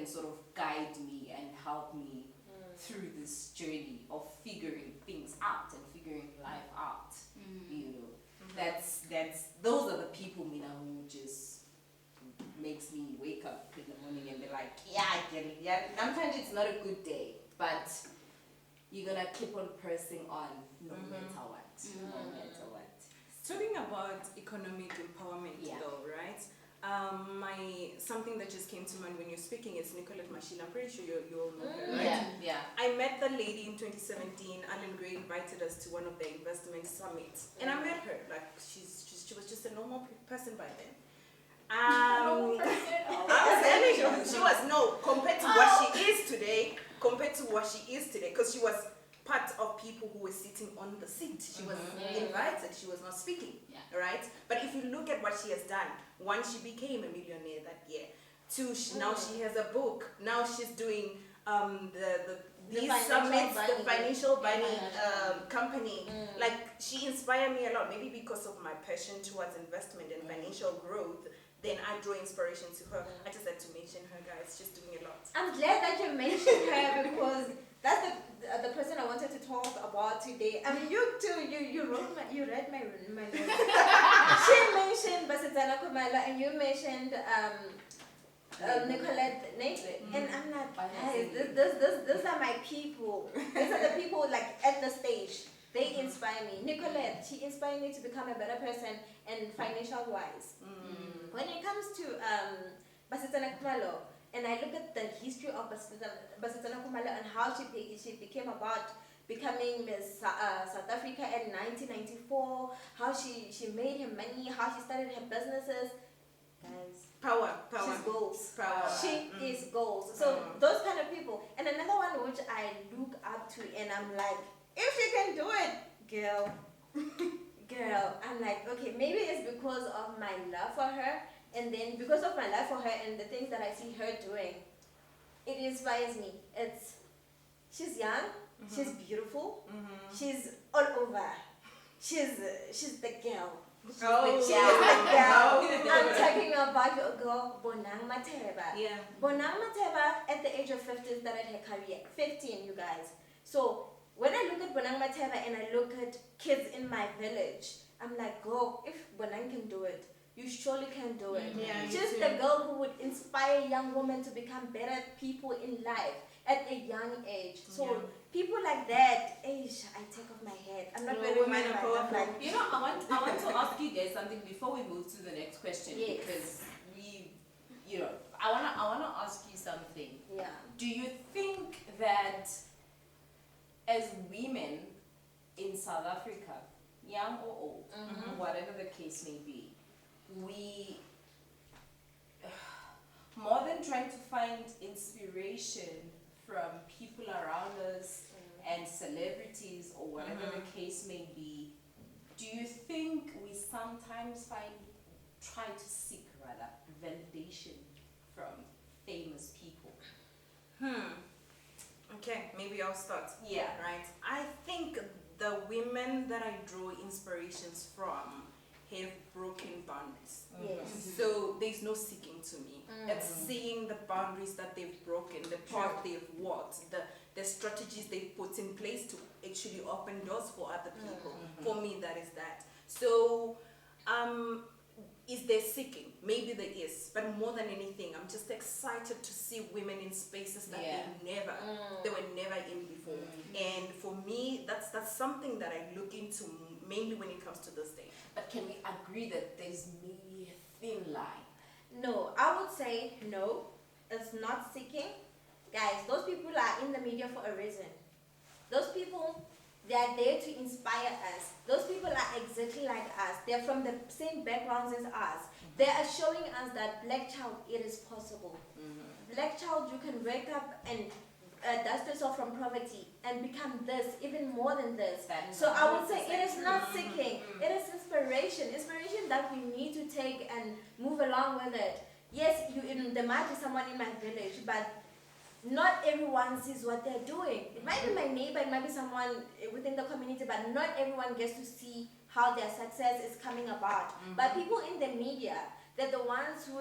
can sort of guide me and help me through this journey of figuring things out and figuring life out. You know, those are the people, Mina, who just makes me wake up in the morning and be like, yeah, I get it. Yeah, sometimes it's not a good day, but you're gonna keep on pressing on no matter what. No matter what. Talking about economic empowerment, though, right? Something that just came to mind when you're speaking is Nicolette Mashila. I'm pretty sure you all know her, right? Yeah. I met the lady in 2017. Alan Gray invited us to one of the investment summits, and I met her. Like she was just a normal person by then. I'm telling you, she was compared to what she is today. Because she was part of people who were sitting on the seat. She was invited. She was not speaking, right? But if you look at what she has done, one, she became a millionaire that year. Two, now she has a book. Now she's doing these summits, the financial buying company. Like, she inspired me a lot, maybe because of my passion towards investment and financial growth. Then I draw inspiration to her. I just had to mention her, guys. She's doing a lot. I'm glad that you mentioned her because that's the person I wanted to talk about today. I mean, you too. You read my notes. She mentioned Basetsana Kumala and you mentioned Nicolette Nate, and I'm like, guys, these are my people. These are the people like at the stage. They inspire me. Nicolette, she inspired me to become a better person and financial wise. When it comes to Basetsana Kumalo, and I look at the history of Basetsana Kumalo and how she became about becoming Miss South Africa in 1994, how she made her money, how she started her businesses. Guys, power. She's goals. Power. She is goals. So those kind of people. And another one which I look up to, and I'm like, if she can do it, girl, I'm like, okay, maybe it's because of my love for her, and then because of my love for her and the things that I see her doing, it inspires me. She's young, she's beautiful, she's all over. She's the girl. She's the girl. I'm talking about your girl, Bonang Mateba. Yeah. Bonang Mateba, at the age of 15, started her career. 15, you guys. So when I look at Bonang Mateba and I look at kids in my village, I'm like, girl, if Bonang can do it, you surely can do it. She's the girl who would inspire young women to become better people in life at a young age. So people like that, I take off my head. I'm not very women are powerful. You know, I want to ask you guys something before we move to the next question, because I wanna ask you something. Yeah. Do you think that as women in South Africa, young or old, whatever the case may be, we, more than trying to find inspiration from people around us and celebrities or whatever the case may be, do you think we sometimes try to seek validation from famous people? Okay, maybe I'll start. Yeah. Right. I think the women that I draw inspirations from have broken boundaries. Yes. So there's no seeking to me. It's seeing the boundaries that they've broken, the path they've walked, the strategies they've put in place to actually open doors for other people. For me, that is that. So, is there seeking? Maybe there is, but more than anything, I'm just excited to see women in spaces that they were never in before. And for me, that's something that I look into mainly when it comes to this day. But can we agree that there's maybe a thin line? No, I would say no, it's not seeking. Guys, those people are in the media for a reason. Those people, they are there to inspire us. Those people are exactly like us. They're from the same backgrounds as us. They are showing us that black child, it is possible. Black child, you can wake up and dust yourself from poverty and become this, even more than this. So I would say it is not seeking. It is inspiration. Inspiration that we need to take and move along with it. Yes, there might be someone in my village, but not everyone sees what they're doing. It might be my neighbor, it might be someone within the community, but not everyone gets to see how their success is coming about. But people in the media, they're the ones who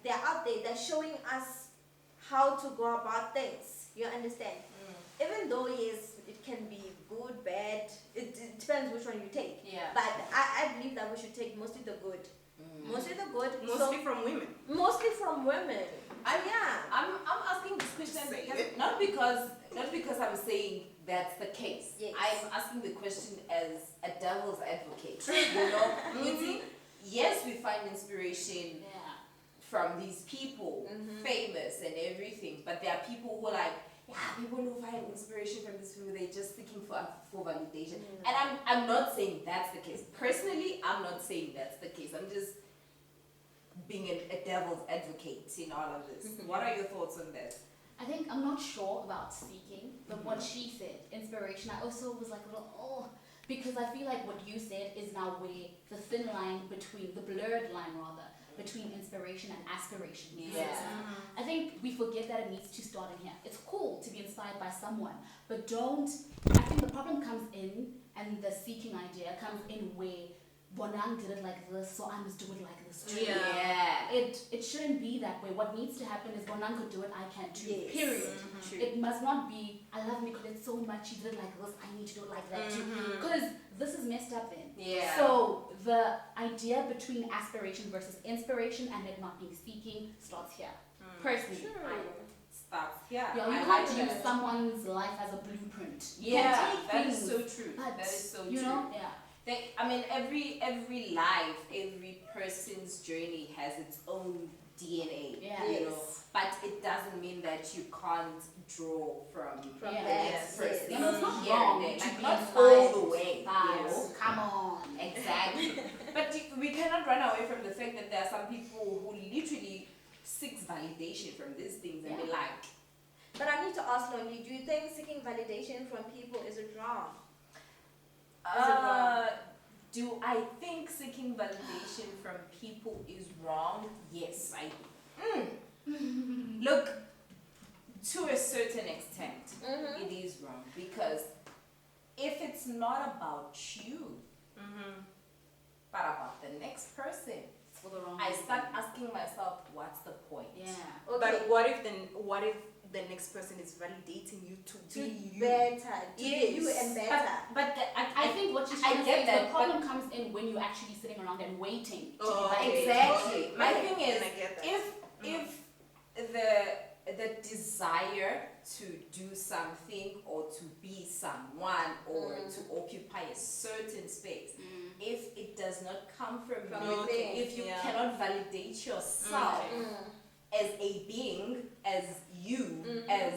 they're out there, they're showing us how to go about things. You understand? Even though yes, it can be good, bad. It depends which one you take. Yeah. But I believe that we should take mostly the good. Mostly the good. Mostly from women. Mostly from women. I'm asking this question not because I'm saying that's the case. Yes. I'm asking the question as a devil's advocate. You know, you see, yes, we find inspiration from these people, famous and everything, but there are people who are like, people who find inspiration from this film, they're just seeking for validation. And I'm not saying that's the case. Personally, I'm not saying that's the case. I'm just being a devil's advocate in all of this. What are your thoughts on that? I think I'm not sure about seeking, but what she said, inspiration, I also was like a little, because I feel like what you said is now where the thin line between, the blurred line rather, between inspiration and aspiration. I think we forget that it needs to start in here. It's cool to be inspired by someone, but I think the problem comes in, and the seeking idea comes in where Bonang did it like this, so I must do it like this too. It shouldn't be that way. What needs to happen is Bonang could do it, I can too. Yes. Period. True. It must not be, I love Nicolette so much, she did it like this, I need to do it like that too. Because this is messed up then. So the idea between aspiration versus inspiration and it not being seeking starts here. Personally. Starts here. Yeah, you I can't like use that. someone's life as a blueprint. You Yeah, can take that is things, so true. but, That is so you true. know, I mean, every life, every person's journey has its own DNA. Yeah. You know, but it doesn't mean that you can't draw from From Yeah. the that. next person. You know, it's not here wrong and there. to Like be not inspired. all the way. You Vibes. know? Come on. Exactly. But we cannot run away from the fact that there are some people who literally seek validation from these things and be like, But I need to ask Lonely, do you think seeking validation from people is it wrong? do I think seeking validation from people is wrong? Yes, I do. Look, to a certain extent, it is wrong because if it's not about you, but about the next person, For the wrong I start reason. asking myself, what's the point? Yeah. Okay. But what if the next person is validating you to to be you? better, to be Yes. you and better. But I think what she's I trying to get say is that, the problem comes in when you're actually sitting around and waiting to Oh, be validated. exactly. Okay. My Okay. thing is, And I get that. if the desire to do something or to be someone or to occupy a certain space, if it does not come from From you, within, if you yeah. cannot validate yourself as a being, as you, as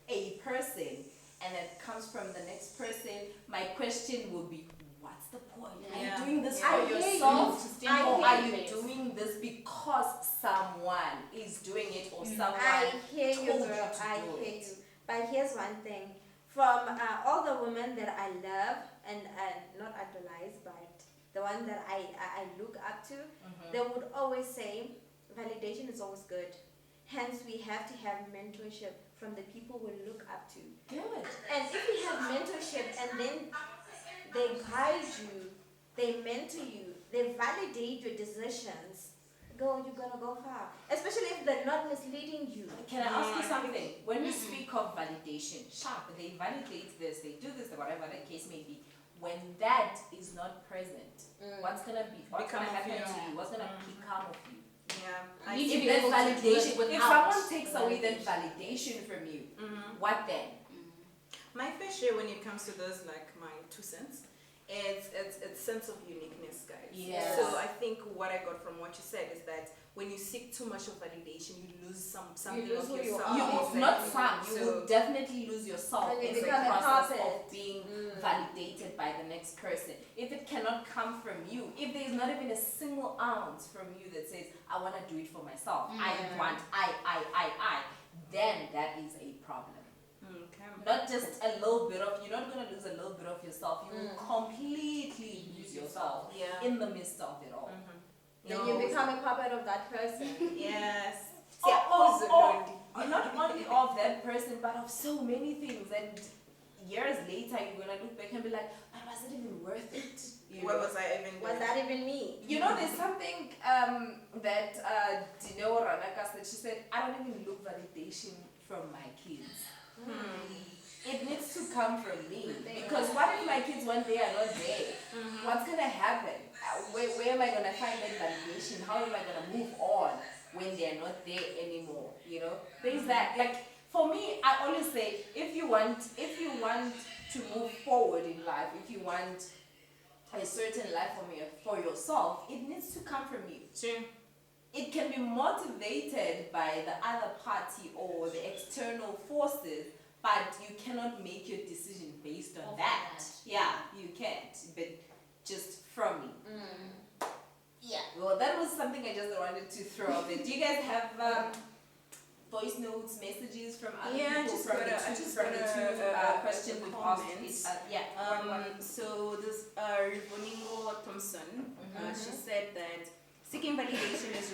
a person, and it comes from the next person, my question would be, what's the point? Are Yeah. you doing this I for hear you. yourself? To stay I Or hear are in you place. doing this because someone is doing it or someone I hear you, told girl. to I do hear it? you. But here's one thing. From all the women that I love and not idolize, but the one that I look up to, they would always say, validation is always good. Hence, we have to have mentorship from the people we look up to. Good. And if you have mentorship and then they guide you, they mentor you, they validate your decisions, you're gonna go far. Especially if they're not misleading you. Can I ask you something? When we speak of validation, sharp, they validate this, they do this, whatever the case may be. When that is not present, what's gonna Become of happen you. to you? What's gonna become of you? Yeah. You need to If be that able to do it validation, if without someone takes away that validation. validation from you, what then? My fair share when it comes to those, like my 2 cents, it's sense of uniqueness, guys. Yes. So I think what I got from what you said is that when you seek too much of validation, you lose something lose of who you yourself. are. You will not some, you So- will definitely lose yourself When you in the become a process puppet. of being validated by the next person. If it cannot come from you, if there is not even a single ounce from you that says, I want to do it for myself, I want, I, then that is a problem. Okay. Not just a little bit of, you're not going to lose a little bit of yourself, you will completely lose yourself Yeah. in the midst of it all. Then you become a puppet of that person. Yes. Or, Yeah, or not only of that person, but of so many things. And years later, you're gonna look back and be like, "But was it even worth it?" You What know? was I even Was doing? that even me? You know, there's something that Dinora Veronica said, she said, I don't even look validation from my kids. It needs to come from me. Because what if my kids one day are not there? What's going to happen? Where am I going to find that validation? How am I going to move on when they're not there anymore? You know, things that, like, for me, I always say, if you want to move forward in life, if you want a certain life for yourself, it needs to come from you. True. It can be motivated by the other party or the external forces, but you cannot make your decision based on Off that. that. Yeah, you can't. But just from me. Yeah. Well, that was something I just wanted to throw out there. Do you guys have voice notes, messages from other Yeah, people? I just got a questions we've comment. asked? So this Rivoningo Thompson, she said that seeking validation is